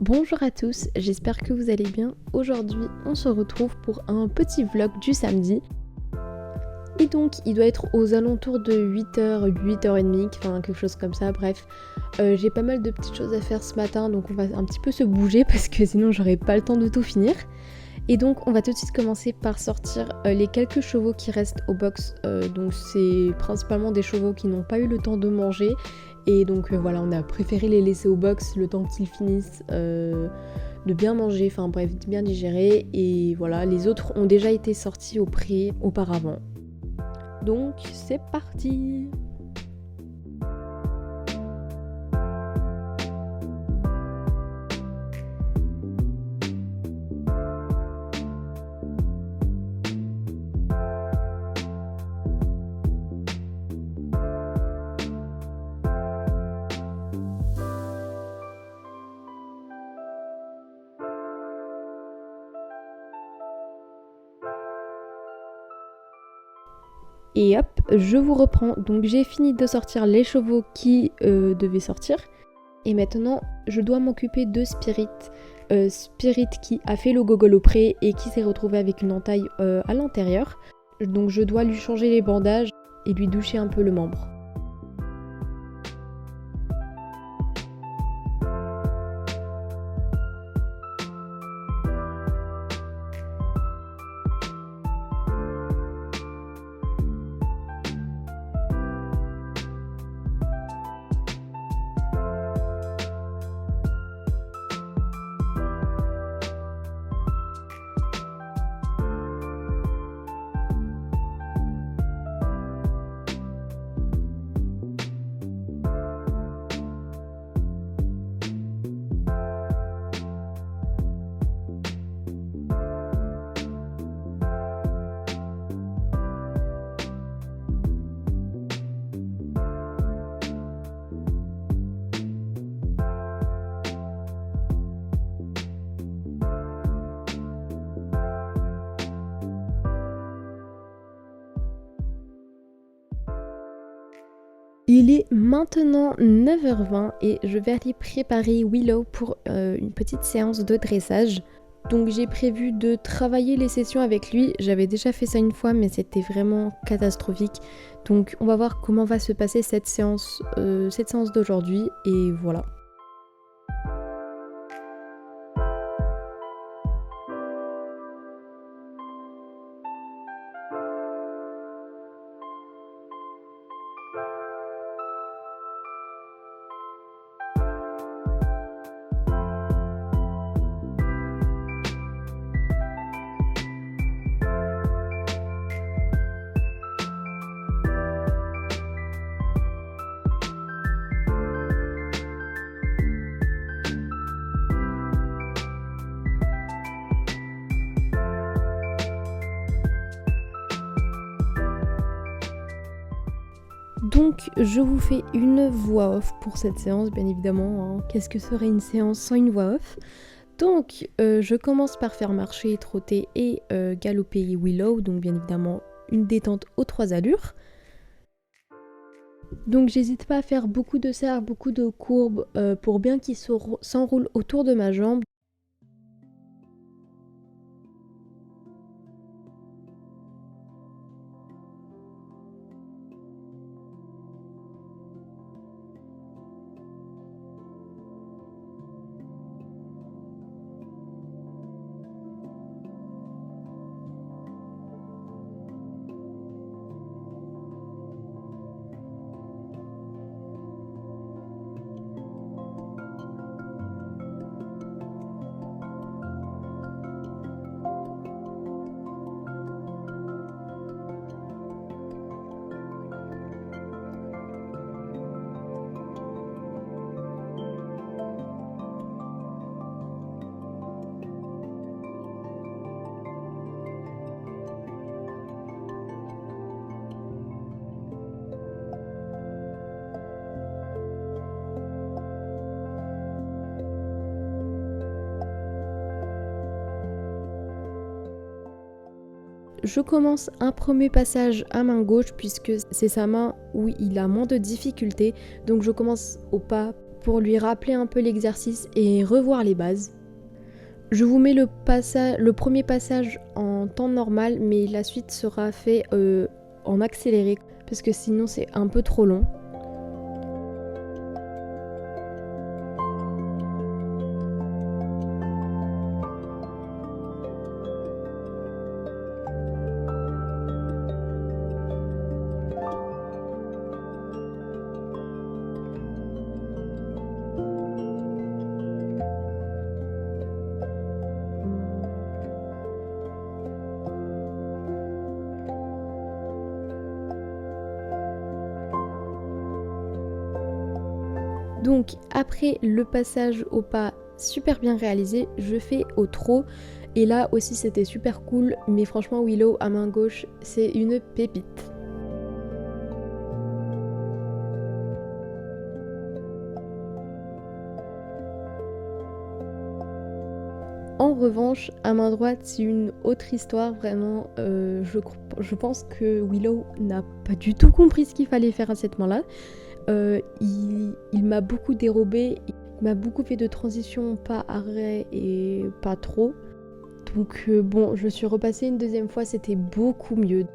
Bonjour à tous, j'espère que vous allez bien. Aujourd'hui, on se retrouve pour un petit vlog du samedi. Et donc, il doit être aux alentours de 8h, 8h30, enfin quelque chose comme ça, bref. J'ai pas mal de petites choses à faire ce matin, donc on va un petit peu se bouger parce que sinon j'aurai pas le temps de tout finir. Et donc, on va tout de suite commencer par sortir les quelques chevaux qui restent au box. Donc, c'est principalement des chevaux qui n'ont pas eu le temps de manger. Et donc, voilà, on a préféré les laisser au box le temps qu'ils finissent de bien manger, enfin bref, de bien digérer. Et voilà, les autres ont déjà été sortis au pré auparavant. Donc, c'est parti! Et hop, je vous reprends. Donc j'ai fini de sortir les chevaux qui devaient sortir. Et maintenant, je dois m'occuper de Spirit. Spirit qui a fait le gogol au pré et qui s'est retrouvé avec une entaille à l'intérieur. Donc je dois lui changer les bandages et lui doucher un peu le membre. Il est maintenant 9h20 et je vais aller préparer Willow pour une petite séance de dressage. Donc j'ai prévu de travailler les sessions avec lui. J'avais déjà fait ça une fois mais c'était vraiment catastrophique. Donc on va voir comment va se passer cette séance d'aujourd'hui et voilà. Donc je vous fais une voix off pour cette séance, bien évidemment. Hein. Qu'est-ce que serait une séance sans une voix off? Donc je commence par faire marcher, trotter et galoper Willow, donc bien évidemment une détente aux 3 allures. Donc j'hésite pas à faire beaucoup de cercles, beaucoup de courbes pour bien qu'il s'enroule autour de ma jambe. Je commence un premier passage à main gauche puisque c'est sa main où il a moins de difficultés. Donc je commence au pas pour lui rappeler un peu l'exercice et revoir les bases. Je vous mets le premier passage en temps normal, mais la suite sera fait en accéléré, parce que sinon c'est un peu trop long. Donc après le passage au pas super bien réalisé, je fais au trot. Et là aussi c'était super cool, mais franchement Willow à main gauche, c'est une pépite. En revanche, à main droite, c'est une autre histoire, vraiment. Je pense que Willow n'a pas du tout compris ce qu'il fallait faire à cette main-là. Il m'a beaucoup dérobé, il m'a beaucoup fait de transition, pas arrêt et pas trop. Donc bon, je suis repassée une deuxième fois, c'était beaucoup mieux.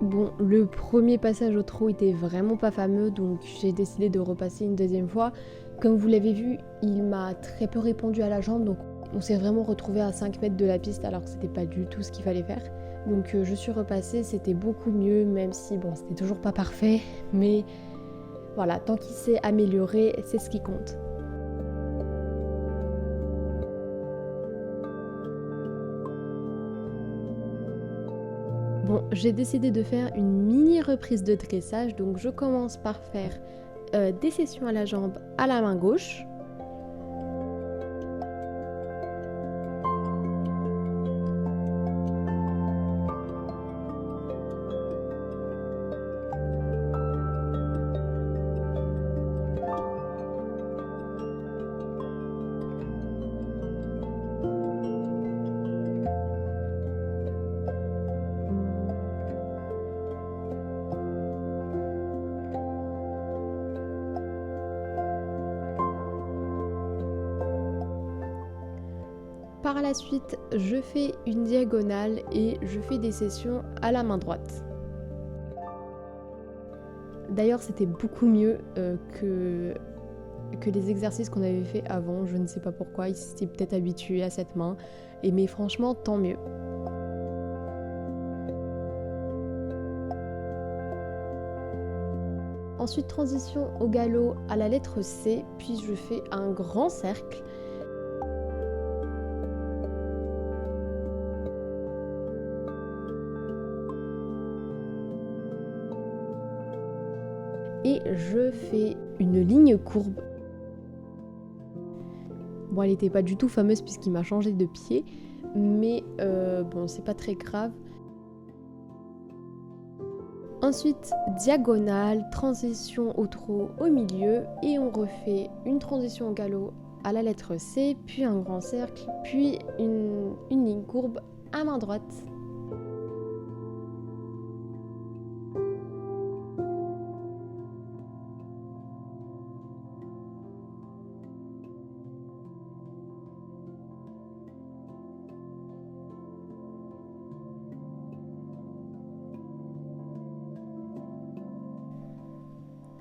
Bon, le premier passage au trot était vraiment pas fameux, donc j'ai décidé de repasser une deuxième fois. Comme vous l'avez vu, il m'a très peu répondu à la jambe, donc on s'est vraiment retrouvé à 5 mètres de la piste alors que c'était pas du tout ce qu'il fallait faire. Donc je suis repassée, c'était beaucoup mieux, même si bon, c'était toujours pas parfait, mais voilà, tant qu'il s'est amélioré, c'est ce qui compte. Bon, j'ai décidé de faire une mini reprise de dressage, donc je commence par faire des sessions à la jambe à la main gauche. Par la suite, je fais une diagonale et je fais des sessions à la main droite. D'ailleurs, c'était beaucoup mieux que les exercices qu'on avait fait avant. Je ne sais pas pourquoi, ils s'étaient peut-être habitués à cette main. Mais franchement, tant mieux. Ensuite, transition au galop à la lettre C, puis je fais un grand cercle. Et je fais une ligne courbe. Bon, elle n'était pas du tout fameuse puisqu'il m'a changé de pied, mais bon, c'est pas très grave. Ensuite, diagonale, transition au trot au milieu, et on refait une transition au galop à la lettre C, puis un grand cercle, puis une ligne courbe à main droite.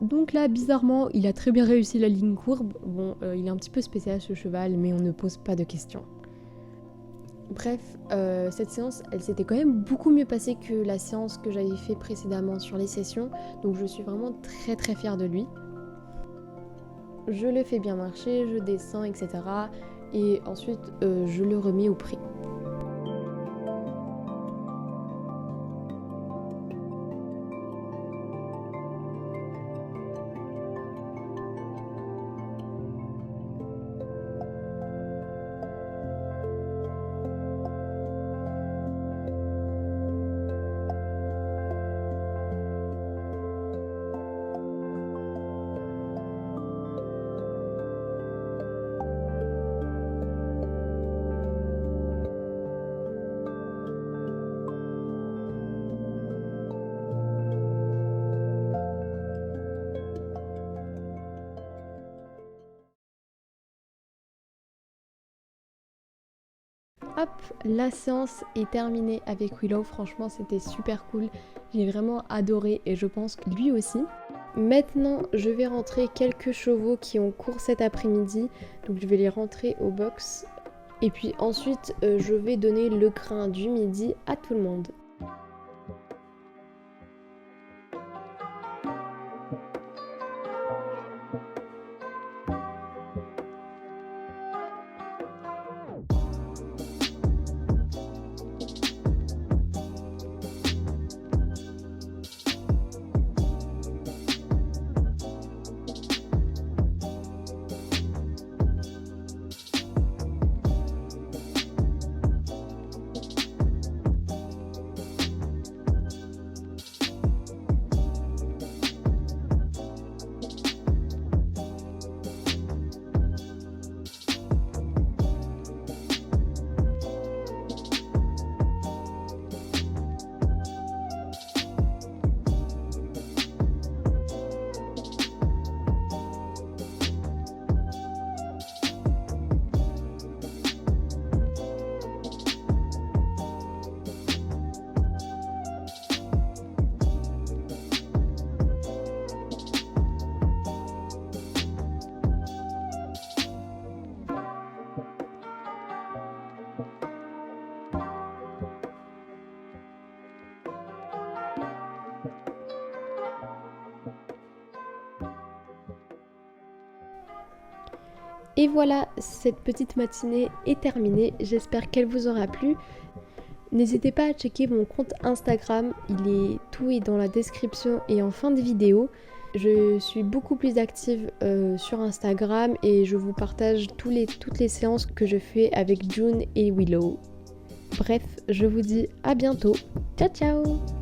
Donc là, bizarrement, il a très bien réussi la ligne courbe. Bon, il est un petit peu spécial ce cheval, mais on ne pose pas de questions. Bref, cette séance, elle s'était quand même beaucoup mieux passée que la séance que j'avais fait précédemment sur les sessions. Donc je suis vraiment très très fière de lui. Je le fais bien marcher, je descends, etc. Et ensuite, je le remets au prix. Hop, la séance est terminée avec Willow, franchement c'était super cool, j'ai vraiment adoré et je pense que lui aussi. Maintenant je vais rentrer quelques chevaux qui ont cours cet après-midi, donc je vais les rentrer au box. Et puis ensuite je vais donner le grain du midi à tout le monde. Et voilà, cette petite matinée est terminée, j'espère qu'elle vous aura plu. N'hésitez pas à checker mon compte Instagram, tout est dans la description et en fin de vidéo. Je suis beaucoup plus active sur Instagram et je vous partage toutes les séances que je fais avec June et Willow. Bref, je vous dis à bientôt. Ciao ciao!